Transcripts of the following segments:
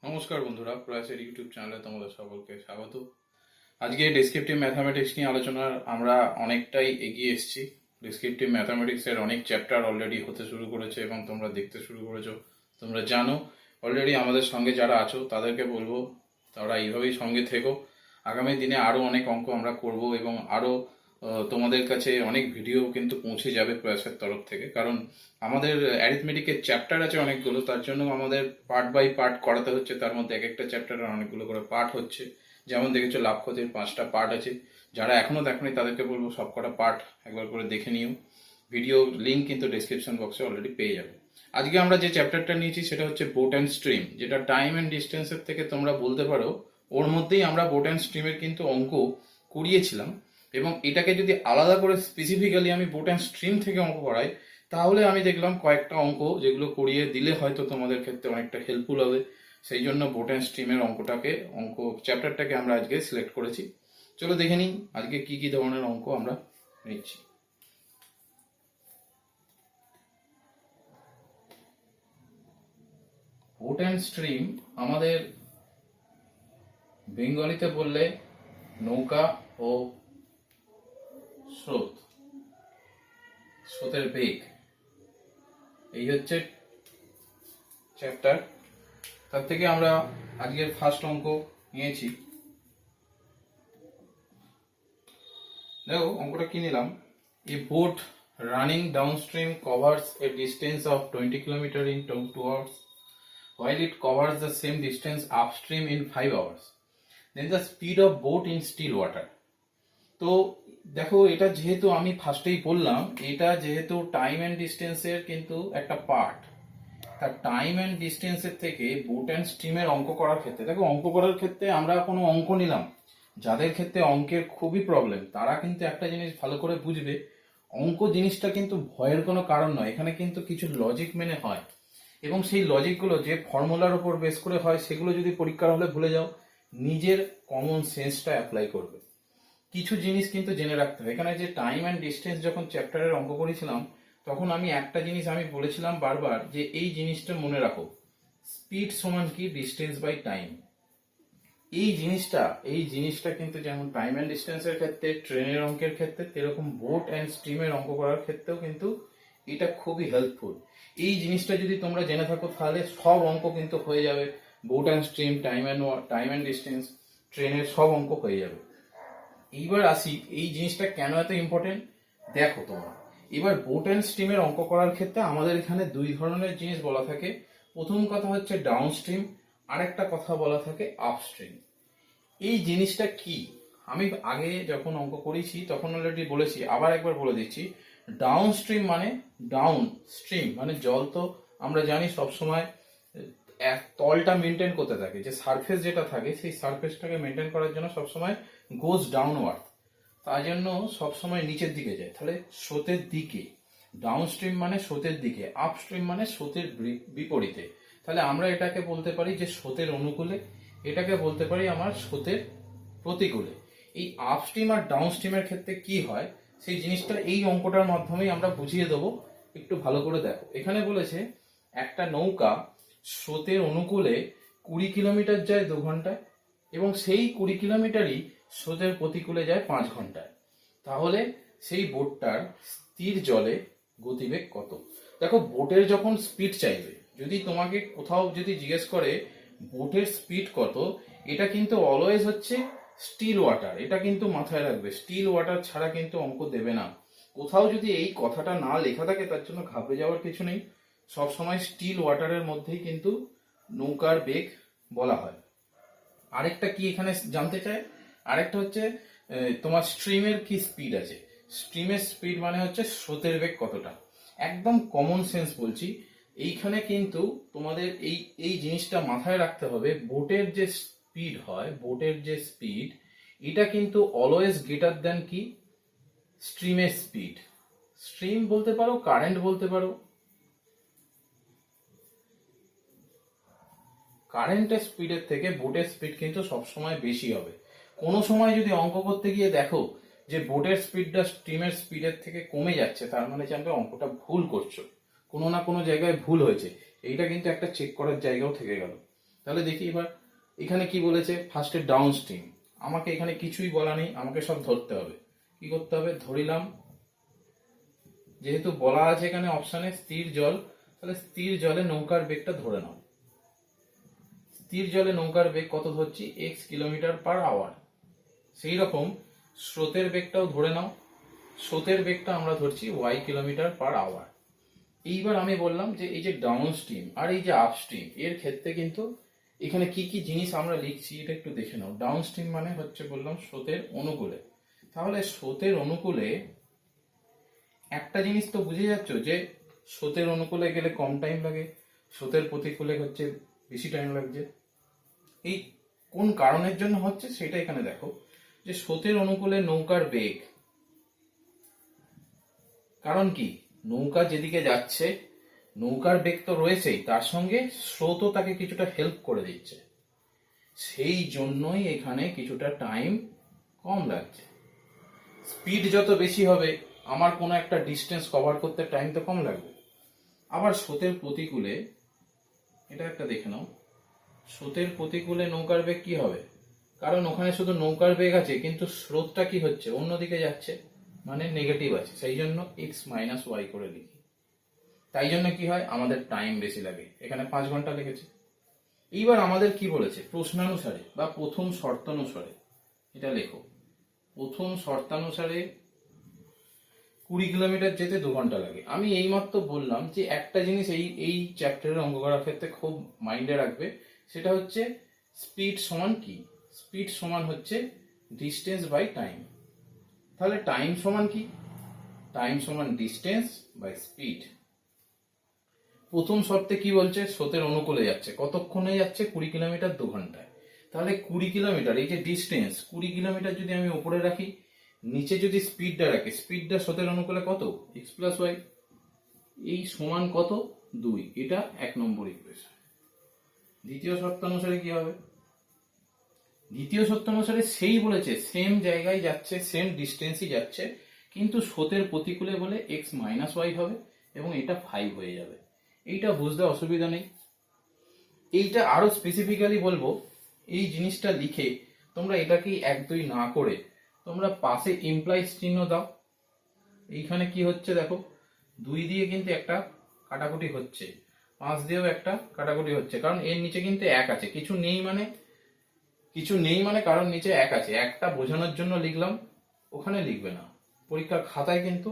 নমস্কার বন্ধুরা, প্রয়াসের ইউটিউব চ্যানেলে তোমাদের সকলকে স্বাগত। আজকে ডেসক্রিপটিভ ম্যাথামেটিক্স নিয়ে আলোচনার আমরা অনেকটাই এগিয়ে এসেছি। ডেসক্রিপটিভ ম্যাথামেটিক্সের অনেক চ্যাপ্টার অলরেডি হতে শুরু করেছে এবং তোমরা দেখতে শুরু করেছো। তোমরা জানো অলরেডি, আমাদের সঙ্গে যারা আছো তাদেরকে বলবো তারা এইভাবেই সঙ্গে থেকো। আগামী দিনে আরও অনেক অঙ্ক আমরা করব এবং আরও তোমাদের কাছে অনেক ভিডিও কিন্তু পৌঁছে যাবে প্রয়াসের তরফ থেকে। কারণ আমাদের অ্যারিথমেটিকের চ্যাপ্টার আছে অনেকগুলো, তার জন্য আমাদের পার্ট বাই পার্ট করাতে হচ্ছে। তার মধ্যে এক একটা চ্যাপ্টারের অনেকগুলো করে পার্ট হচ্ছে। যেমন দেখেছো লাভ ক্ষতির 5টা পার্ট আছে। যারা এখনো দেখোনি তাদেরকে বলবো সব কটা পার্ট একবার করে দেখে নিও। ভিডিও লিঙ্ক কিন্তু ডিসক্রিপশন বক্সে অলরেডি পেয়ে যাবে। আজকে আমরা যে চ্যাপ্টারটা নিয়েছি সেটা হচ্ছে বোট অ্যান্ড স্ট্রিম, যেটা টাইম অ্যান্ড ডিস্টেন্সের থেকে তোমরা বলতে পারো ওর মধ্যেই আমরা বোট অ্যান্ড স্ট্রিমের কিন্তু অঙ্ক করিয়েছিলাম। এবং এটাকে যদি আলাদা করে স্পেসিফিক্যালি আমি বোট অ্যান্ড স্ট্রিম থেকে অঙ্ক করাই, তাহলে আমি দেখলাম কয়েকটা অঙ্ক যেগুলো করিয়ে দিলে হয়তো তোমাদের ক্ষেত্রে অনেকটা হেল্পফুল হবে। সেই জন্য বোট অ্যান্ড স্ট্রিমের অঙ্ক চ্যাপ্টারটাকে আমরা আজকে সিলেক্ট করেছি। চলো দেখে নিই আজকে কি কি ধরনের অঙ্ক আমরা নিচ্ছি। বোট অ্যান্ড স্ট্রিম আমাদের বেঙ্গলিতে বললে নৌকা ও স্রোত, স্রোতের বেগ, এই হচ্ছে চ্যাপ্টার। তার থেকে আমরা আজকের ফার্স্ট অঙ্ক নিয়েছি। দেখো অঙ্কটা কি নিলাম। A boat running downstream covers a distance of 20 kilometre in 2 hours while it covers the same distance upstream in 5 hours. Then the speed of boat in still water. তো দেখো, এটা যেহেতু আমি ফার্স্টেই বললাম, এটা যেহেতু টাইম অ্যান্ড ডিস্টেন্সের কিন্তু একটা পার্ট, তার টাইম অ্যান্ড ডিস্টেন্সের থেকে বোট অ্যান্ড স্ট্রিমের অঙ্ক করার ক্ষেত্রে, দেখো অঙ্ক করার ক্ষেত্রে আমরা কোনো অঙ্ক নিলাম, যাদের ক্ষেত্রে অঙ্কের খুবই প্রবলেম তারা কিন্তু একটা জিনিস ভালো করে বুঝবে, অঙ্ক জিনিসটা কিন্তু ভয়ের কোনো কারণ নয়। এখানে কিন্তু কিছু লজিক মেনে হয় এবং সেই লজিকগুলো যে ফর্মুলার উপর বেস করে হয়, সেগুলো যদি পরীক্ষার হলে ভুলে যাও, নিজের কমন সেন্সটা অ্যাপ্লাই করবে। কিছু জিনিস কিন্তু জেনে রাখতে হবে। এখানে যে টাইম অ্যান্ড ডিস্টেন্স যখন চ্যাপ্টারের অঙ্ক করেছিলাম, তখন আমি একটা জিনিস আমি বলেছিলাম বারবার, যে এই জিনিসটা মনে রাখো, স্পিড সমান কি ডিস্টেন্স বাই টাইম। এই জিনিসটা কিন্তু যেমন টাইম অ্যান্ড ডিস্টেন্সের ক্ষেত্রে, ট্রেনের অঙ্কের ক্ষেত্রে, এরকম বোট অ্যান্ড স্ট্রিমের অঙ্ক করার ক্ষেত্রেও কিন্তু এটা খুবই হেল্পফুল। এই জিনিসটা যদি তোমরা জেনে থাকো তাহলে সব অঙ্ক কিন্তু হয়ে যাবে। Boat and stream, time and distance, ট্রেনের সব অঙ্ক হয়ে যাবে। এইবার আসি এই জিনিসটা কেন এত ইম্পর্টেন্ট। দেখো তোমরা, এবার বোট অ্যান্ড স্ট্রিমের অঙ্ক করার ক্ষেত্রে আমাদের এখানে দুই ধরনের জিনিস বলা থাকে। প্রথম কথা হচ্ছে ডাউন স্ট্রিম, আর একটা কথা বলা থাকে আপস্ট্রিম। এই জিনিসটা কি আমি আগে যখন অঙ্ক করেছি তখন অলরেডি বলেছি, আবার একবার বলে দিচ্ছি। ডাউন স্ট্রিম মানে, ডাউন স্ট্রিম মানে জল তো আমরা জানি সবসময় এক তলটা মেনটেন করতে থাকে, যে সারফেস যেটা থাকে সেই সারফেসটাকে মেনটেন করার জন্য সবসময় গোজ ডাউনওয়ার্ড, তার জন্য সবসময় নিচের দিকে যায়। তাহলে স্রোতের দিকে ডাউন স্ট্রিম মানে স্রোতের দিকে, আপ স্ট্রিম মানে স্রোতের বিপরীতে। তাহলে আমরা এটাকে বলতে পারি যে স্রোতের অনুকূলে, এটাকে বলতে পারি আমার স্রোতের প্রতিকূলে। এই আপ স্ট্রিম আর ডাউন স্ট্রিমের ক্ষেত্রে কি হয় সেই জিনিসটা এই অঙ্কটার মাধ্যমেই আমরা বুঝিয়ে দেবো। একটু ভালো করে দেখো, এখানে বলেছে একটা নৌকা স্রোতের অনুকূলে 20 কিলোমিটার যায় 2 ঘন্টায়, এবং সেই 20 কিলোমিটারই স্রোতের প্রতিকূলে যায় 5 ঘন্টায়। তাহলে সেই বোটটার স্থির জলে গতিবেগ কত? দেখো, বোটের যখন স্পিড চাইবে, যদি তোমাকে কোথাও যদি জিজ্ঞেস করে বোটের স্পিড কত, এটা কিন্তু অলওয়েজ হচ্ছে স্টিল ওয়াটার। এটা কিন্তু মাথায় রাখবে, স্টিল ওয়াটার ছাড়া কিন্তু অঙ্ক দেবে না। কোথাও যদি এই কথাটা না লেখা থাকে তার জন্য ঘাবড়ে যাওয়ার কিছু নেই। সবসময় স্টিল ওয়াটারের মধ্যেই কিন্তু নৌকার বেগ বলা হয়। আরেকটা কি এখানে জানতে চায়, আরেকটা হচ্ছে তোমার স্ট্রিমের কি স্পিড আছে। স্ট্রিমের স্পিড মানে হচ্ছে স্রোতের বেগ কতটা। একদম কমন সেন্স বলছি, এইখানে কিন্তু তোমাদের এই এই জিনিসটা মাথায় রাখতে হবে। বোটের যে স্পিড হয়, বোটের যে স্পিড, এটা কিন্তু অলওয়েজ গ্রেটার দ্যান কি স্ট্রিমের স্পিড। স্ট্রিম বলতে পারো, কারেন্ট বলতে পারো। কারেন্টের স্পিডের থেকে বোটের স্পিড কিন্তু সবসময় বেশি হবে। কোনো সময় যদি অঙ্ক করতে গিয়ে দেখো যে বোটের স্পিডটা স্ট্রিমের স্পিডের থেকে কমে যাচ্ছে, তার মানে জানবে অঙ্কটা ভুল করছো, কোনো না কোনো জায়গায় ভুল হয়েছে। এইটা কিন্তু একটা চেক করার জায়গাও থেকে গেল। তাহলে দেখি এবার এখানে কি বলেছে, ফার্স্টে ডাউন স্ট্রিম। আমাকে এখানে কিছুই বলা নেই, আমাকে সব ধরতে হবে। কি করতে হবে, ধরিলাম, যেহেতু বলা আছে এখানে অপশানে স্থির জল, তাহলে স্থির জলে নৌকার বেগটা ধরে নাও। স্থির জলে নৌকার বেগ কত ধরছি, এক্স কিলোমিটার পার আওয়ার। সেই রকম স্রোতের বেগটাও ধরে নাও, স্রোতের বেগটা আমরা ধরছি ওয়াই কিলোমিটার পার আওয়ার। এইবার আমি বললাম যে এই যে ডাউন স্ট্রিম আর এই যে আপ স্ট্রিম এর ক্ষেত্রে কিন্তু এখানে কি কি জিনিস আমরা লিখছি এটা একটু দেখে নাও। ডাউন স্ট্রিম মানে হচ্ছে বললাম স্রোতের অনুকূলে। তাহলে স্রোতের অনুকূলে একটা জিনিস তো বুঝে যাচ্ছ যে স্রোতের অনুকূলে গেলে কম টাইম লাগে, স্রোতের প্রতিকূলে হচ্ছে বেশি টাইম লাগছে। এই কোন কারণের জন্য হচ্ছে সেটা এখানে দেখো, যে স্রোতের অনুকূলে নৌকার বেগ, কারণ কি নৌকা যেদিকে যাচ্ছে নৌকার বেগ তো রয়েছেই, তার সঙ্গে স্রোতও তাকে কিছুটা হেল্প করে দিচ্ছে, সেই জন্যই এখানে কিছুটা টাইম কম লাগছে। স্পিড যত বেশি হবে আমার কোনো একটা ডিস্টেন্স কভার করতে টাইম তো কম লাগবে। আবার স্রোতের প্রতিকূলে, এটা একটা দেখে নাও, স্রোতের প্রতিকূলে নৌকার বেগ কি হবে, কারণ ওখানে শুধু নৌকার বেগ আছে কিন্তু স্রোতটা কি হচ্ছে অন্যদিকে যাচ্ছে, মানে নেগেটিভ আছে, সেই জন্য এক্স মাইনাস ওয়াই করে লিখি। তাই জন্য কি হয়, আমাদের টাইম বেশি লাগে, এখানে 5 ঘন্টা লেগেছে। এইবার আমাদের কি বলেছে, প্রশ্নানুসারে বা প্রথম শর্তানুসারে এটা লেখো। প্রথম শর্তানুসারে 20 কিলোমিটার যেতে 2 ঘন্টা লাগে। আমি এইমাত্র বললাম যে একটা জিনিস এই চ্যাপ্টারের অঙ্ক করার ক্ষেত্রে খুব মাইন্ডে রাখবে, সেটা হচ্ছে স্পিড সমান কি, স্পিড সমান হচ্ছে ডিস্টেন্স বাই টাইম। তাহলে টাইম সমান কি, টাইম সমান ডিস্টেন্স বাই স্পিড। প্রথম শর্তে কি বলছে, স্রোতের অনুকূলে যাচ্ছে, কতক্ষণে যাচ্ছে, 20 কিলোমিটার 2 ঘন্টায়। তাহলে 20 কিলোমিটার এই যে ডিস্টেন্স, 20 কিলোমিটার যদি আমি উপরে রাখি, নিচে যদি স্পিডটা রাখি, স্পিডটা স্রোতের অনুকূলে কত, এক্স প্লাস ওয়াই, এই সমান কত 2, এটা 1 নম্বর ইকুয়েশন। দ্বিতীয় শর্তানুসারে কি হবে, দ্বিতীয় শর্তানুসারে সেই বলেছে সেম জায়গায় যাচ্ছে, সেম ডিস্টেন্সই যাচ্ছে, কিন্তু স্রোতের প্রতিকূলে বলে এক্স মাইনাস ওয়াই হবে এবং এটা 5 হয়ে যাবে। এইটা বুঝতে অসুবিধা নেই। এইটা আরো স্পেসিফিক্যালি বলবো, এই জিনিসটা লিখে তোমরা এটাকেই 1 2 না করে তোমরা পাশে ইমপ্লাইজ চিহ্ন দাও। এইখানে কি হচ্ছে দেখো, 2 দিয়ে কিন্তু একটা কাটাকুটি হচ্ছে, 5 দিয়েও একটা কাটাকুটি হচ্ছে, কারণ এর নিচে কিন্তু 1 আছে, কিছু নেই মানে, কিছু নেই মানে কারণ নিচে 1 আছে, একটা বোঝানোর জন্য লিখলাম, ওখানে লিখবে না, পরীক্ষার খাতায় কিন্তু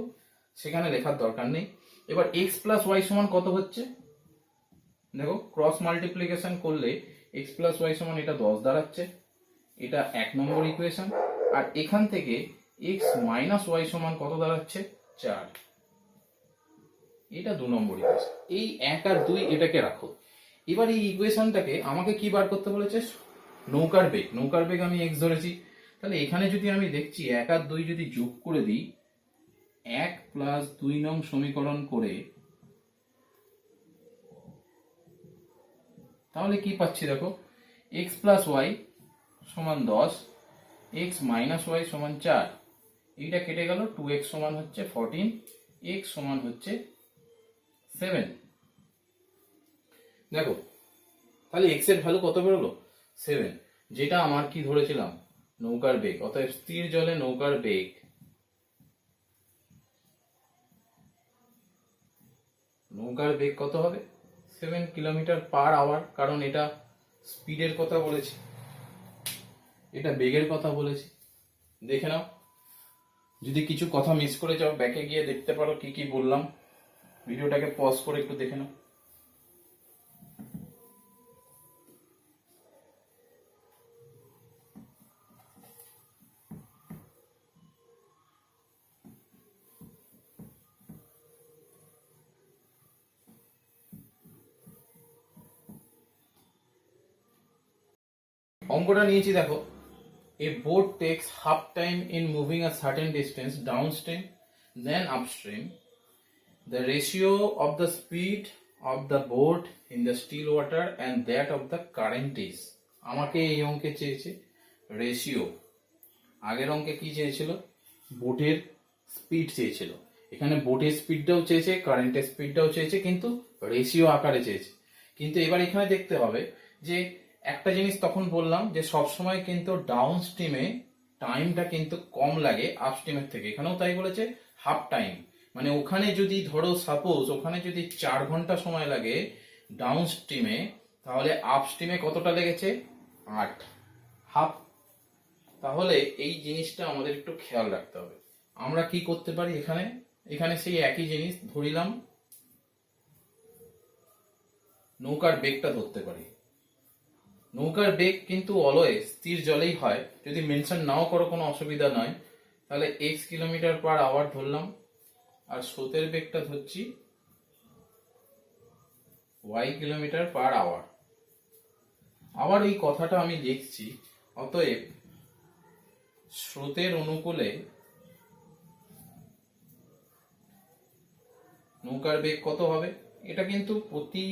সেখানে লেখার দরকার নেই। এবার এক্স প্লাস ওয়াই সমান কত হচ্ছে, দেখো ক্রস মাল্টিপ্লিকেশন করলে এক্স প্লাস ওয়াই সমান এটা 10 দাঁড়াচ্ছে, এটা 1 নম্বর ইকুয়েশন। আর এখান থেকে এক্স মাইনাস ওয়াই সমান কত দাঁড়াচ্ছে, 4, এটা 2 নম্বর ইকুয়েশন। এই 1 আর 2 এটাকে রাখো। এবার এই ইকুয়েশনটাকে আমাকে কি বার করতে বলেছে, নৌকার বেগ, নৌকার বেগ আমি এক্স ধরেছি, তাহলে এখানে যদি আমি দেখছি 1 আর 2 যদি যোগ করে দিই, 1 প্লাস 2 নং সমীকরণ করে, তাহলে কি পাচ্ছি দেখো, এক্স প্লাস ওয়াই সমান 10, এক্স মাইনাস ওয়াই সমান 4, এইটা কেটে গেল, 2x সমান হচ্ছে 14, এক্স সমান হচ্ছে 7। দেখো তাহলে এক্স এর ভ্যালু কত বেরোলো, 7, যেটা আমার কি ধরেছিলাম, নৌকার বেগ। অতএব স্থির জলে নৌকার বেগ, নৌকার বেগ কত হবে, 7 কিলোমিটার পার আওয়ার, কারণ এটা স্পিডের কথা বলেছি, এটা বেগের কথা বলেছি। দেখে নাও, যদি কিছু কথা মিস করে যাও ব্যাকে গিয়ে দেখতে পারো কি কি বললাম, ভিডিওটাকে পজ করে একটু দেখে নাও। অঙ্কটা নিয়েছি দেখো, a boat takes half time in moving a certain distance downstream then upstream. The ratio of the speed of the boat in the still water and that of the current is. আমাকে এই অঙ্কে চেয়েছে ratio, আগের অঙ্কে কি চেয়েছিল, বোটের speed চেয়েছিল, এখানে বোটের স্পিডটাও চেয়েছে, কারেন্টের স্পিডটাও চেয়েছে, কিন্তু রেশিও আকারে চেয়েছে। কিন্তু এবার এখানে দেখতে হবে যে একটা জিনিস তখন বললাম যে সবসময় কিন্তু ডাউন স্ট্রিমে টাইমটা কিন্তু কম লাগে আপ স্ট্রিমের থেকে, এখানেও তাই বলেছে হাফ টাইম। মানে ওখানে যদি ধরো সাপোজ ওখানে যদি 4 ঘন্টা সময় লাগে ডাউন স্ট্রিমে, তাহলে আপ স্ট্রিমে কতটা লেগেছে? 8, হাফ। তাহলে এই জিনিসটা আমাদের একটু খেয়াল রাখতে হবে। আমরা কি করতে পারি এখানে, এখানে সেই একই জিনিস ধরিলাম, নৌকার বেগটা ধরতে পারি। নৌকার বেগ কিন্তু অলওয়েজ স্থির জলেই হয়, যদি মেনশন নাও করো কোনো অসুবিধা নয়। তাহলে x কিলোমিটার পার আওয়ার ধরলাম, আর স্রোতের বেগটা ধরছি y কিলোমিটার পার আওয়ার। আবার এই কথাটা আমি লিখছি, অতএব স্রোতের অনুকূলে নৌকার বেগ কত হবে? এটা কিন্তু প্রতি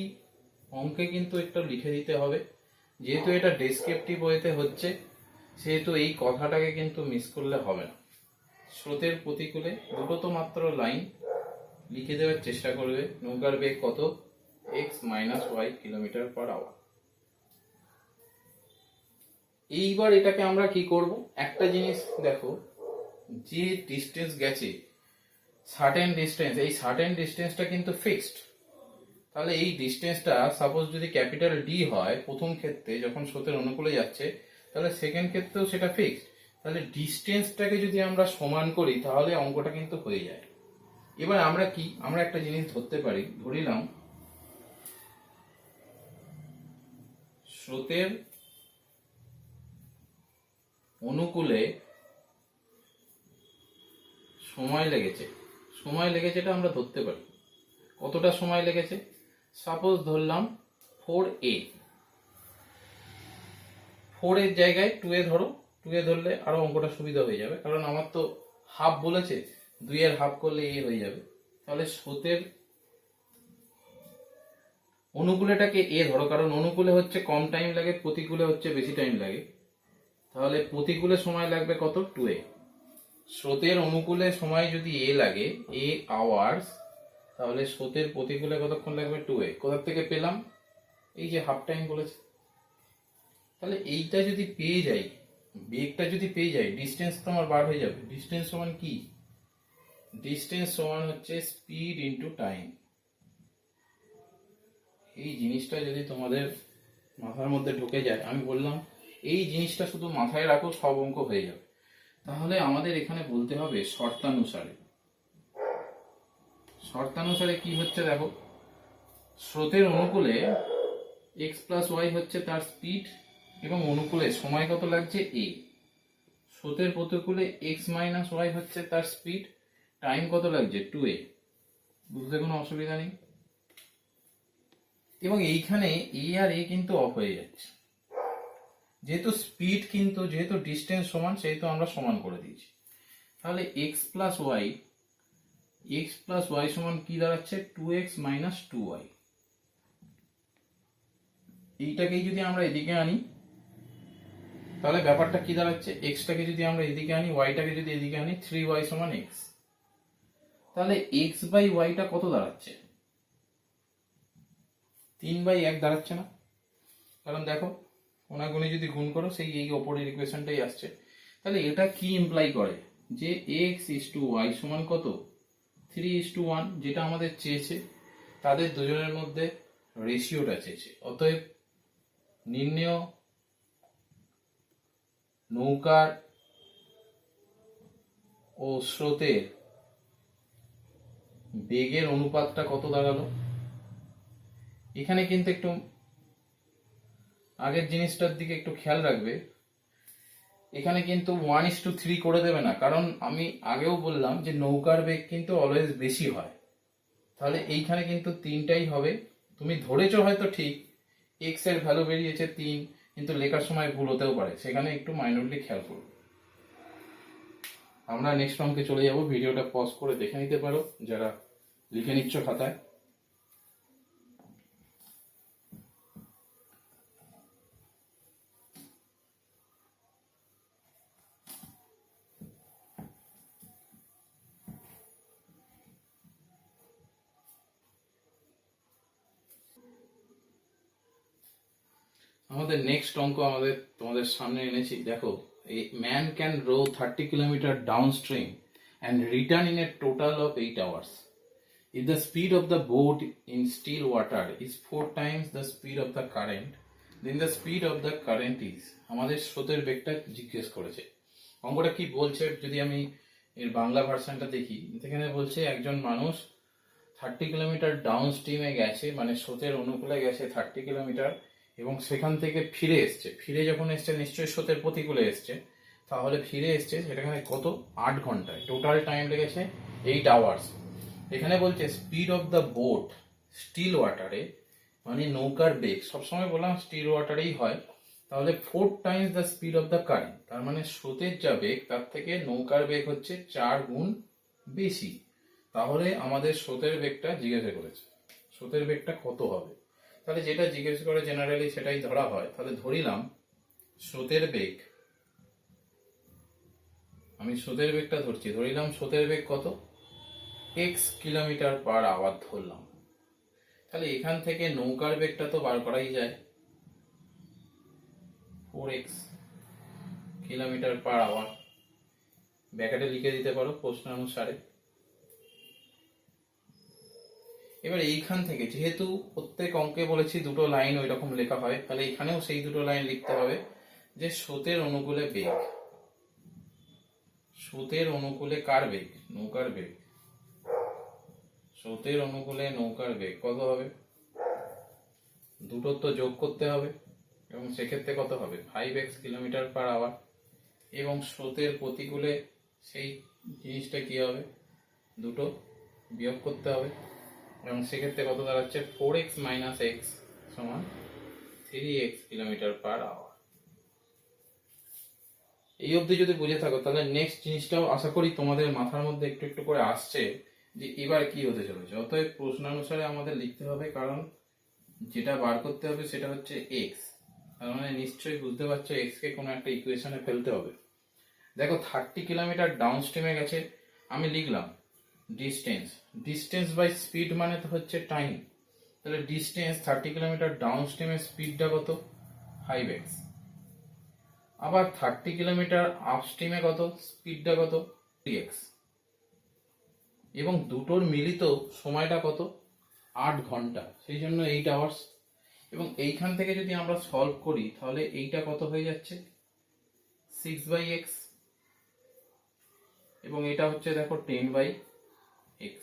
অঙ্কে কিন্তু একটু লিখে দিতে হবে, যেহেতু এটা ডেসক্রিপটিভ ওয়েতে হচ্ছে, সেহেতু এই কথাটাকে কিন্তু মিস করলে হবে না। স্রোতের প্রতিকূলে দুটো তো মাত্র লাইন লিখে দেওয়ার চেষ্টা করবে, নৌকার বেগ কত? x minus Y kilometre per hour. এইবার এটাকে আমরা কি করব, একটা জিনিস দেখো, যে ডিস্টেন্স গেছে সার্টেন ডিস্টেন্স, এই সার্টেন ডিস্টেন্সটা কিন্তু ফিক্সড। তাহলে এই ডিস্টেন্সটা সাপোজ যদি ক্যাপিটাল ডি হয় প্রথম ক্ষেত্রে যখন স্রোতের অনুকূলে যাচ্ছে, তাহলে সেকেন্ড ক্ষেত্রেও সেটা ফিক্সড। তাহলে ডিস্টেন্সটাকে যদি আমরা সমান করি তাহলে অঙ্কটা কিন্তু হয়ে যায়। এবার আমরা কি, আমরা একটা জিনিস ধরতে পারি, ধরিলাম স্রোতের অনুকূলে সময় লেগেছে, সময় লেগেছে এটা আমরা ধরতে পারি। কতটা সময় লেগেছে? সাপোজ ধরলাম 4a, 4 এর জায়গায় 2a ধরো, 2a ধরলে আরো অঙ্কটা সুবিধা হয়ে যাবে, কারণ আমার তো হাফ বলেছে, 2 এর হাফ করলে a হয়ে যাবে। তাহলে স্রোতের অনুকূলেটাকে a ধরো, কারণ অনুকূলে হচ্ছে কম টাইম লাগে, প্রতিকূলে হচ্ছে বেশি টাইম লাগে। তাহলে প্রতিকূলে সময় লাগবে কত? 2a। স্রোতের অনুকূলে সময় যদি a লাগে, a আওয়ার্স, তাহলে স্রোতের প্রতিকূলে কতক্ষণ লাগবে? 2a। কোথা থেকে পেলাম? এই যে হাফ টাইম বলেছে। তাহলে এইটা যদি পেয়ে যাই, বেগটা যদি পেয়ে যাই, ডিস্টেন্স তো আমার বার হয়ে যাবে। ডিস্টেন্স সমান কি? ডিস্টেন্স সমান হচ্ছে স্পিড ইনটু টাইম। এই জিনিসটা যদি তোমাদের মাথার মধ্যে ঢুকে যায়, আমি বললাম এই জিনিসটা শুধু মাথায় রাখো, সব অঙ্ক হয়ে যাবে। তাহলে আমাদের এখানে বলতে হবে শর্তানুসারে। শর্তানুসারে কি হচ্ছে দেখো, স্রোতের অনুকূলে x প্লাস ওয়াই হচ্ছে তার স্পিড, এবং অনুকূলে সময় কত লাগছে? a। স্রোতের প্রতিকূলে x মাইনাস ওয়াই হচ্ছে তার স্পিড, টাইম কত লাগছে? 2a। বুঝতে কোনো অসুবিধা নেই। এবং এইখানে a আর a কিন্তু অফ হয়ে যাচ্ছে, যেহেতু স্পিড কিন্তু যেহেতু ডিস্টেন্স সমান, সেহেতু আমরা সমান করে দিয়েছি। তাহলে x প্লাস ওয়াই সমান কি দাঁড়াচ্ছে? 2x minus 2y। এইটাকেই যদি আমরা এদিকে আনি, তাহলে ব্যাপারটা কি দাঁড়াচ্ছে? এক্সটাকে যদি আমরা এদিকে আনি, ওয়াইটাকে যদি এদিকে আনি, 3y সমান x। তাহলে x বাই ওয়াইটা কত দাঁড়াচ্ছে? 3/1 দাঁড়াচ্ছে না? কারণ দেখো কোনাগুনি যদি গুণ করো সেই এই ওপরের ইকুয়েশনটাই আসছে। তাহলে এটা কি ইমপ্লাই করে? যে x ইস টু ওয়াই সমান কত? 3:1, যেটা আমাদের চেয়েছে। তাদের দুজনের মধ্যে রেশিওটা চেয়েছে। অতএব নির্ণেয় নৌকার ও স্রোতের বেগের অনুপাতটা কত দাঁড়ালো? এখানে কিন্তু একটু আগের জিনিসটার দিকে একটু খেয়াল রাখবে। এখানে কিন্তু 1:3 করে দেবে না, কারণ আমি আগেও বললাম যে নৌকার বেগ কিন্তু অলওয়েজ বেশি হয়। তাহলে এইখানে কিন্তু 3টাই হবে। তুমি ধরেছো হয়তো ঠিক, x এর ভ্যালু বেরিয়েছে 3, কিন্তু লেখার সময় ভুল হতেও পারে, সেখানে একটু মাইনরলি খেয়াল করো। আমরা নেক্সট অঙ্কে চলে যাব, ভিডিওটা পজ করে দেখে নিতে পারো যারা লিখে নিচ্ছ খাতায়। আমাদের নেক্সট অঙ্ক তোমাদের সামনে এনেছি। দেখো, a man can row 30 kilometre downstream and return in a total of 8 hours. If the speed of the boat in still water is 4 times the speed of the current, then the speed of the current is, আমাদের স্রোতের বেগটা জিজ্ঞেস করেছে। অঙ্কটা কি বলছে যদি আমি এর বাংলা ভার্সনটা দেখি, এখানে বলছে একজন মানুষ 30 কিলোমিটার ডাউন স্ট্রিমে গেছে, মানে স্রোতের অনুকূলে গেছে 30 কিলোমিটার, এবং সেখান থেকে ফিরে এসছে। ফিরে যখন এসছে নিশ্চয়ই স্রোতের প্রতিকূলে এসছে, তাহলে ফিরে এসছে সেখানে কত, 8 ঘন্টায়। টোটাল টাইম লেগেছে 8 আওয়ার্স। এখানে বলছে speed of the boat still ওয়াটারে, মানে নৌকার বেগ, সবসময় বললাম স্টিল ওয়াটারেই হয়, তাহলে 4 Times the speed of the current, তার মানে স্রোতের যা বেগ তার থেকে নৌকার বেগ হচ্ছে 4 গুণ বেশি। তাহলে আমাদের স্রোতের বেগটা জিজ্ঞাসা করেছে, স্রোতের বেগটা কত হবে। তাহলে যেটা জিজ্ঞেস করে জেনারেলি সেটাই ধরা হয়। তাহলে ধরিলাম স্রোতের বেগ, আমি স্রোতের বেগটা ধরছি, ধরিলাম স্রোতের বেগ কত, x কিলোমিটার পার আওয়ার ধরলাম। তাহলে এখান থেকে নৌকার বেগটা তো বার করাই যায়, 4x কিলোমিটার পার আওয়ার, ব্র্যাকেটে লিখে দিতে পারো প্রশ্নানুসারে। এবার এইখান থেকে যেহেতু প্রত্যেক অঙ্কে বলেছি দুটো লাইন ওই রকম লেখা হয়, তাহলে এখানেও সেই দুটো লাইন লিখতে হবে যে স্রোতের অনুকূলে বেগ, স্রোতের অনুকূলে কার বেগ, নৌকার বেগ, স্রোতের অনুকূলে নৌকার বেগ কত হবে, দুটো তো যোগ করতে হবে, এবং সেক্ষেত্রে কত হবে, 5x কিলোমিটার পার আওয়ার। এবং স্রোতের প্রতিকূলে সেই জিনিসটা কি হবে, দুটো বিয়োগ করতে হবে, এবং সেক্ষেত্রে কত দাঁড়াচ্ছে, 4x মাইনাস এক্স সমান 3x কিলোমিটার পার আওয়ার। এই অবধি যদি বুঝে থাকো, তাহলে নেক্সট জিনিসটাও আশা করি তোমাদের মাথার মধ্যে একটু একটু করে আসছে যে এবার কি হতে চলেছে। অতএব প্রশ্নানুসারে আমাদের লিখতে হবে, কারণ যেটা বার করতে হবে সেটা হচ্ছে এক্স। তার মানে নিশ্চয়ই বুঝতে পারছো এক্স কে কোনো একটা ইকুয়েশনে ফেলতে হবে। দেখো 30 কিলোমিটার ডাউন স্ট্রিমে গেছে, আমি লিখলাম ডিস্টেন্স, ডিস্টেন্স বাই স্পিড মানে তো হচ্ছে টাইম। তাহলে ডিস্টেন্স 30 কিলোমিটার ডাউন স্ট্রিমের স্পিডটা কত, 5x। আবার 30 কিলোমিটার আপ স্ট্রিমে কত, স্পিডটা কত, 3x। এবং দুটোর মিলিত সময়টা কত, 8 ঘন্টা, সেই জন্য 8 আওয়ার্স। এবং এইখান থেকে যদি আমরা সলভ করি, তাহলে এইটা কত হয়ে যাচ্ছে, 6/x, এবং এটা হচ্ছে দেখো 10/x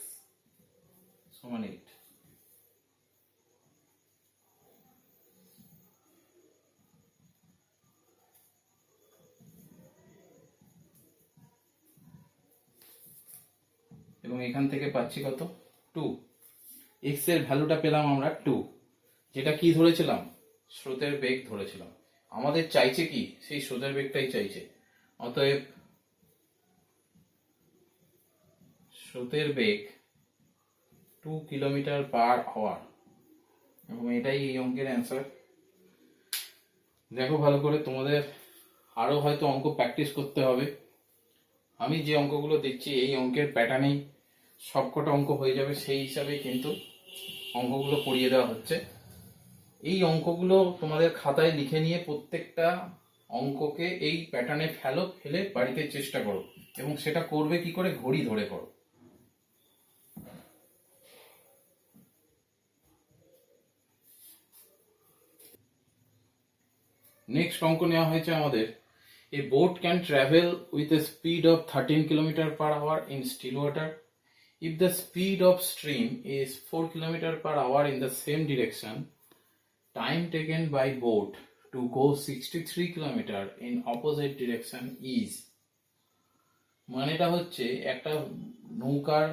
সমান 8। এবং এখান থেকে পাচ্ছি কত, 2। এক্স এর ভ্যালুটা পেলাম আমরা 2, যেটা কি ধরেছিলাম, স্রোতের বেগ ধরেছিলাম। আমাদের চাইছে কি, সেই স্রোতের বেগটাই চাইছে। অতএব স্রোতের বেগ 2 কিলোমিটার পার আওয়ার, এবং এটাই এই অঙ্কের অ্যান্সার। দেখো ভালো করে, তোমাদের আরো হয়তো অঙ্ক প্র্যাকটিস করতে হবে। আমি যে অঙ্কগুলো দিচ্ছি এই অঙ্কের প্যাটার্নেই সবকটা অঙ্ক হয়ে যাবে, সেই হিসাবেই কিন্তু অঙ্কগুলো করিয়ে দেওয়া হচ্ছে। এই অঙ্কগুলো তোমাদের খাতায় লিখে নিয়ে প্রত্যেকটা অঙ্ককে এই প্যাটার্নে ফেলে বাড়িতে চেষ্টা করো, এবং সেটা করবে কি করে, ঘড়ি ধরে করো। নেক্সট অঙ্ক নেওয়া হয়েছে আমাদের, a boat can travel with a speed of 13 kilometre per hour in still water if the speed of stream is 4 kilometer per hour in the same direction. Time taken by boat to go 63 kilometer in opposite direction is, মানেটা হচ্ছে একটা নৌকার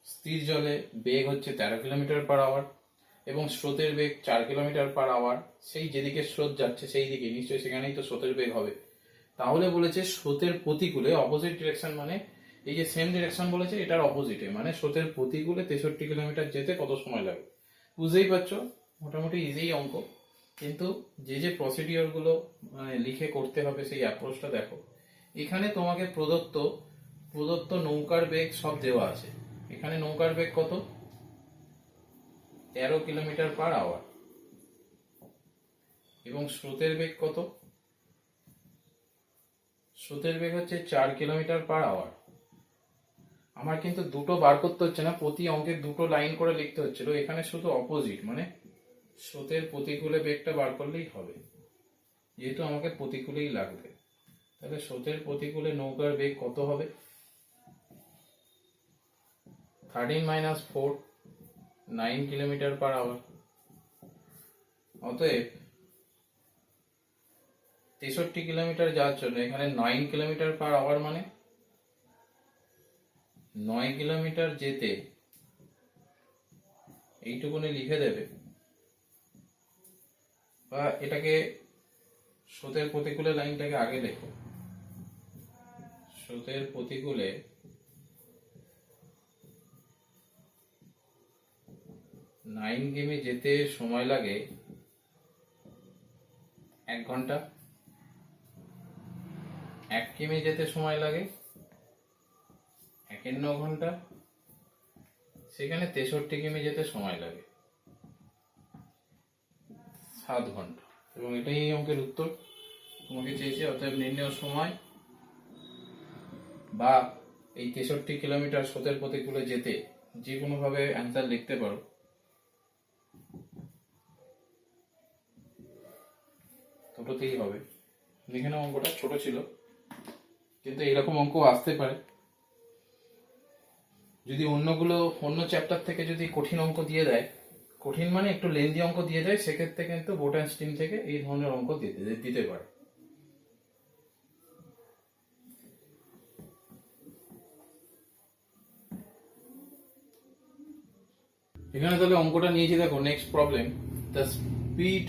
স্থির জলে বেগ হচ্ছে 13 kilometre per hour, এবং স্রোতের বেগ 4 kilometre per hour. সেই যেদিকে স্রোত যাচ্ছে সেই দিকে নিশ্চয়ই সেখানেই তো স্রোতের বেগ হবে। তাহলে বলেছে স্রোতের প্রতিকূলে, অপোজিট ডিরেকশন মানে এই যে সেম ডিরেকশন বলেছে এটার অপোজিটে, মানে স্রোতের প্রতিকূলে 63 কিলোমিটার যেতে কত সময় লাগবে। বুঝতেই পারছো, মোটামুটি ইজি অঙ্ক, কিন্তু যে যে প্রসিডিওর গুলো মানে লিখে করতে হবে সেই অ্যাপ্রোচটা দেখো। এখানে তোমাকে প্রদত্ত নৌকার বেগ সব দেওয়া আছে। এখানে নৌকার বেগ কত, 13 কিলোমিটার পার আওয়ার। এবং স্রোতের বেগ কত? স্রোতের বেগ হচ্ছে 4 কিলোমিটার পার আওয়ার। আমার কিন্তু দুটো বার করতে হচ্ছে না, প্রতি অঙ্কে দুটো লাইন করে লিখতে হচ্ছিল, এখানে শুধু অপোজিট মানে স্রোতের প্রতিকূলে বেগটা বার করলেই হবে, যেহেতু আমাকে প্রতিকূলেই লাগবে। তাহলে স্রোতের প্রতিকূলে নৌকার বেগ কত হবে? 13 - 4, 9 কিলোমিটার পার আওয়ার। অতএব 63 কিলোমিটার যাওয়ার জন্য এখানে 9 কিলোমিটার পার আওয়ার মানে 9 কিলোমিটার যেতে এইটুকুনি লিখে দেবে, বা এটাকে স্রোতের প্রতিকূলে লাইনটাকে আগে লেখো। স্রোতের প্রতিকূলে 9 কিমি যেতে সময় লাগে 1 ঘন্টা, 1 কিমি যেতে সময় লাগে 1 ঘন্টা, সেখানে 63 কিমি যেতে সময় লাগে 7 ঘন্টা। এবং এটাই এই অঙ্কের উত্তর তোমাকে চেয়েছে। অতএব নির্ণয় সময় বা এই 63 কিলোমিটার স্রোতের প্রতিকূলে যেতে যে কোনো ভাবে অ্যান্সার লিখতে পারো। দুটোতেই হবে। লিখে নাও, অঙ্কটা ছোট ছিল কিন্তু এরকম অঙ্ক আসতে পারে। যদি অন্য চ্যাপ্টার থেকে যদি কঠিন অঙ্ক দিয়ে দেয়, কঠিন মানে একটু লেন্দি অঙ্ক দিয়ে দেয়, সেক্ষেত্রে কিন্তু বোর্ড অ্যান্ড স্ট্রিম থেকে এই ধরনের অঙ্ক দিতে পারে। এখানে তাহলে অঙ্কটা নিয়েছি, দেখো next problem. The speed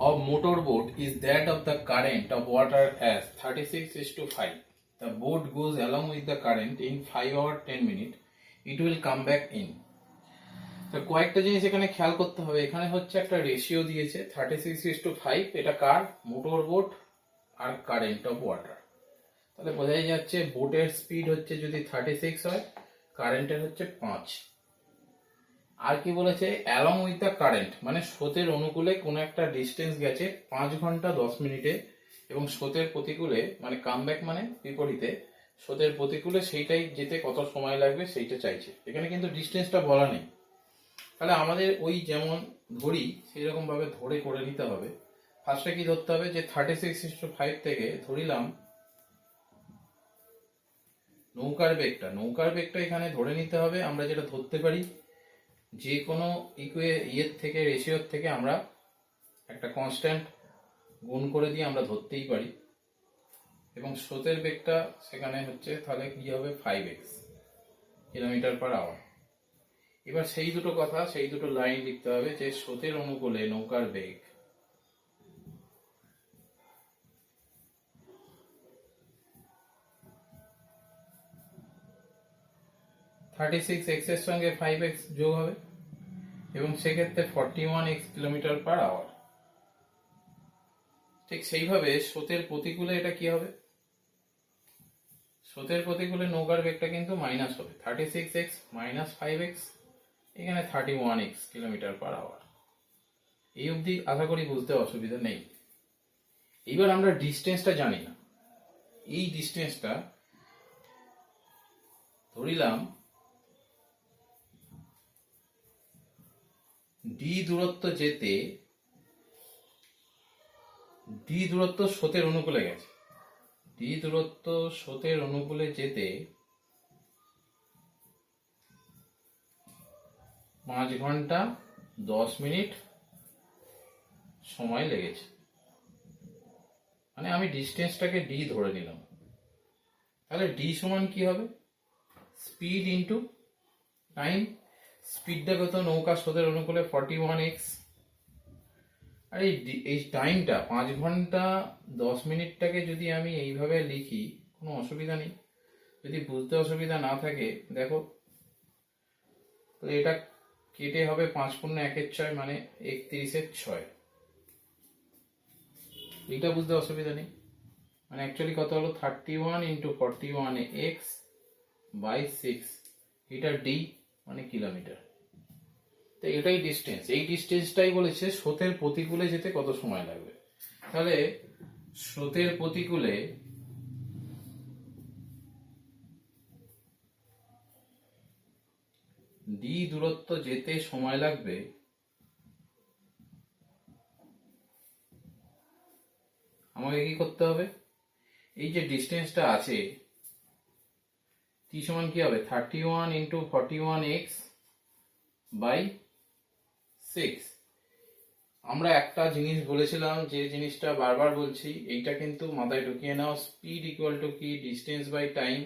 of motorboat is that of the current of water as 36:5. The boat goes along with the current in 5 hours 10 minutes. It will come back in. তো কয়েকটা জিনিস এখানে খেয়াল করতে হবে। এখানে হচ্ছে একটা রেশিও দিয়েছে 36:5, এটা কার? মোটর বোট আর কারেন্ট অফ ওয়াটার। তাহলে বোঝাই যাচ্ছে বোটের স্পিড হচ্ছে যদি 36 হয়, কারেন্টের হচ্ছে 5। আর কি বলেছে? অ্যালং উইথ দ্য কারেন্ট মানে স্রোতের অনুকূলে কোনো একটা ডিস্টেন্স গেছে 5 ঘন্টা 10 মিনিটে, এবং স্রোতের প্রতিকূলে মানে কামব্যাক মানে বিপরীতে স্রোতের প্রতিকূলে সেইটাই যেতে কত সময় লাগবে সেইটা চাইছে। এখানে কিন্তু ডিস্টেন্সটা বলা নেই। তাহলে আমাদের ওই যেমন ধরি সেই রকম ভাবে ধরে করে নিতে হবে। ফার্স্টে কি ধরতে হবে? যে 36:5 থেকে ধরিলাম নৌকার বেগটা এখানে ধরে নিতে হবে। আমরা যেটা ধরতে পারি, যে কোনো ইয়ের থেকে রেশিওর থেকে আমরা একটা কনস্ট্যান্ট গুণ করে দিয়ে আমরা ধরতেই পারি। এবং স্রোতের বেগটা সেখানে হচ্ছে, তাহলে কি হবে? 5x kilometre per hour. এবার সেই দুটো লাইন লিখতে হবে যে স্রোতের অনুকূলে নৌকার বেগ (36x) এর সঙ্গে 5x যোগ হবে, এবং সেক্ষেত্রে 41x কিলোমিটার পার আওয়ার। ঠিক সেইভাবে স্রোতের প্রতিকূলে এটা কি হবে? স্রোতের প্রতিকূলে নৌকার বেগটা কিন্তু মাইনাস হবে, 36x মাইনাস 5x, এখানে 31x কিলোমিটার পার আওয়ার। এই অবধি আশা করি বুঝতে অসুবিধা নেই। এইবার আমরা ডিস্টেন্সটা জানি না। এই ডিস্টেন্সটা ধরিলাম ডি দূরত্ব স্রোতের অনুকূলে গেছে। ডি দূরত্ব স্রোতের অনুকূলে যেতে 5 ঘন্টা 10 মিনিট সময় লেগেছে। মানে আমি ডিস্টেন্সটাকে ডি ধরে নিলাম। তাহলে ডি সমান কি হবে? Speed into time. স্পিডটা কত? নৌকা স্রোতের অনুকূলে 41x। আর এই টাইমটা 5 ঘন্টা 10 মিনিটটাকে যদি আমি এইভাবে লিখি, কোনো অসুবিধা নেই। যদি বুঝতে অসুবিধা না থাকে দেখো, তো এটা কেটে হবে 5 × 1 = 6 মানে 31/6। এইটা বুঝতে অসুবিধা নেই। মানে অ্যাকচুয়ালি কত হলো? 31 × 41x/6। এটা ডি মানে কিলোমিটার। তো এটাই ডিস্টেন্স, এই ডিস্টেন্সটাই বলেছে স্রোতের প্রতিকূলে যেতে কত সময় লাগবে। তাহলে স্রোতের প্রতিকূলে ডি দূরত্ব যেতে সময় লাগবে আমাকে কি করতে হবে, এই যে ডিস্টেন্সটা আছে টি সমান কি হবে 31 ইন্টু 41x বাই 6। আমরা একটা জিনিস বলেছিলাম, যে জিনিসটা বারবার বলছি, এইটা কিন্তু মাথায় ঢুকিয়ে নাও, স্পিড ইকুয়াল টু কি ডিস্টেন্স বাই টাইম।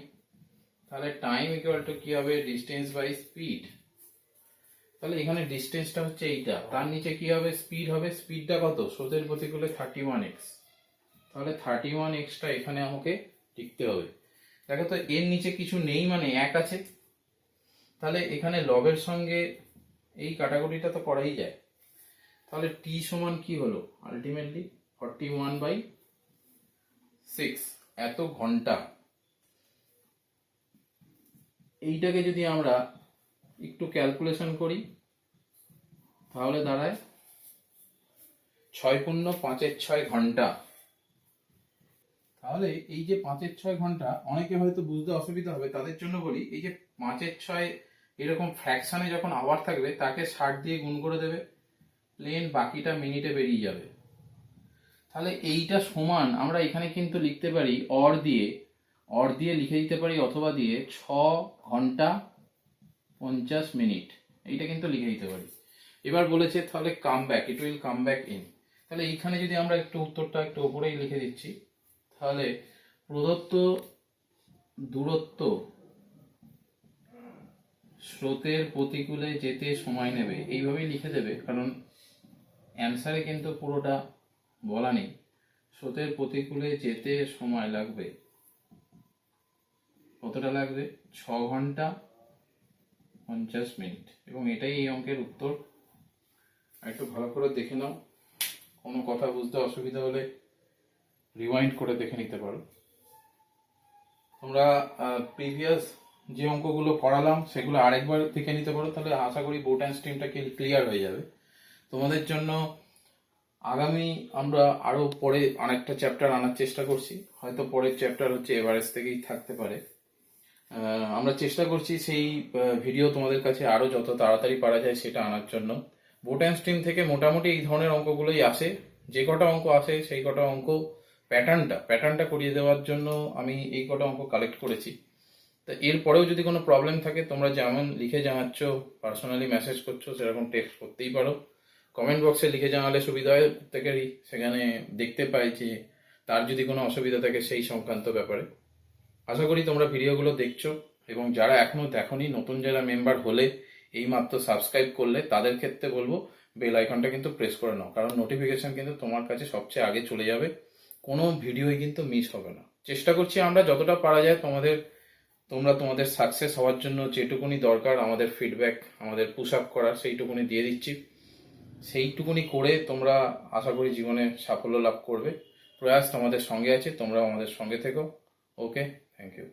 তাহলে টাইম ইকুয়াল টু কি হবে ডিস্টেন্স বাই স্পিড। তাহলে এখানে ডিস্টেন্সটা হচ্ছে এইটা, তার নিচে কি হবে স্পিড হবে, স্পিডটা কত স্রোতের প্রতিকূলে 31x। তাহলে 31xটা এখানে আমাকে লিখতে হবে। দেখো তো এর নিচে কিছু নেই মানে এক আছে, তাহলে এখানে লগের সঙ্গে এই কাটাকুটিটা তো করাই যায়। তাহলে টি সমান কি হলো আলটিমেটলি 41/6 এত ঘন্টা। এইটাকে যদি আমরা একটু ক্যালকুলেশন করি তাহলে দাঁড়ায় 6 পূর্ণ 5/6 ঘন্টা। তাহলে এই যে 5/6 ঘন্টা অনেকে হয়তো বুঝতে অসুবিধা হবে, তাদের জন্য বলি, এই যে 5/6 এরকম ফ্র্যাকশনে যখন আবার থাকবে তাকে 60 দিয়ে গুণ করে দেবে, প্লেন বাকিটা মিনিটে বেরিয়ে যাবে। তাহলে এইটা সমান আমরা এখানে কিন্তু লিখতে পারি অর দিয়ে লিখে দিতে পারি, অথবা দিয়ে 6 ঘন্টা 50 মিনিট, এইটা কিন্তু লিখে দিতে পারি। এবার বলেছে তাহলে come back, it will come back in. তাহলে এইখানে যদি আমরা একটু উত্তরটা একটু উপরেই লিখে দিচ্ছি, তাহলে প্রদত্ত দূরত্ব স্রোতের প্রতিকূলে যেতে সময় নেবে, এইভাবেই লিখে দেবে, কারণ অ্যান্সারে কিন্তু পুরোটা বলা নেই। স্রোতের প্রতিকূলে যেতে সময় লাগবে কতটা লাগবে 6 ঘন্টা 50 মিনিট, এবং এটাই এই অঙ্কের উত্তর। একটু ভালো করে দেখে নাও, কোনো কথা বুঝতে অসুবিধা হলে রিওয়াইন্ড করে দেখে নিতে পারো। তোমরা প্রিভিয়াস যে অঙ্কগুলো করালাম সেগুলো আরেকবার দেখে নিতে পারো, তাহলে আশা করি বোট অ্যান্ড স্ট্রিমটা ক্লিয়ার হয়ে যাবে তোমাদের জন্য। আগামী আমরা আরো পরে অনেকটা চ্যাপ্টার আনার চেষ্টা করছি, হয়তো পরের চ্যাপ্টার হচ্ছে এভারেজ থেকেই থাকতে পারে। আমরা চেষ্টা করছি সেই ভিডিও তোমাদের কাছে আরো যত তাড়াতাড়ি পারা যায় সেটা আনার জন্য। বোট অ্যান্ড স্ট্রিম থেকে মোটামুটি এই ধরনের অঙ্কগুলোই আসে, যে কটা অঙ্ক আসে সেই কটা অঙ্ক প্যাটার্নটা করিয়ে দেওয়ার জন্য আমি এই কটা অঙ্ক কালেক্ট করেছি। তা এরপরেও যদি কোনো প্রবলেম থাকে তোমরা যেমন লিখে জানাচ্ছ, পার্সোনালি মেসেজ করছো, সেরকম টেক্সট করতেই পারো। কমেন্ট বক্সে লিখে জানালে সুবিধা হয়, প্রত্যেকেরই সেখানে দেখতে পাই যে তার যদি কোনো অসুবিধা থাকে সেই সংক্রান্ত ব্যাপারে। আশা করি তোমরা ভিডিওগুলো দেখছো, এবং যারা এখনো দেখোনি, নতুন যারা মেম্বার হলে এইমাত্র সাবস্ক্রাইব করলে, তাদের ক্ষেত্রে বলবো বেল আইকনটা কিন্তু প্রেস করে নাও, কারণ নোটিফিকেশন কিন্তু তোমার কাছে সবচেয়ে আগে চলে যাবে, কোনো ভিডিওই কিন্তু মিস হবে না। চেষ্টা করছি আমরা যতটা পারা যায় তোমাদের সাকসেস হওয়ার জন্য যেটুকুনি দরকার আমাদের ফিডব্যাক, আমাদের পুশ আপ করার, সেইটুকুনি দিয়ে দিচ্ছি। সেইটুকুনি করে তোমরা আশা করি জীবনে সাফল্য লাভ করবে। প্রয়াস তোমাদের সঙ্গে আছে, তোমরাও আমাদের সঙ্গে থেকো। ওকে, থ্যাংক ইউ।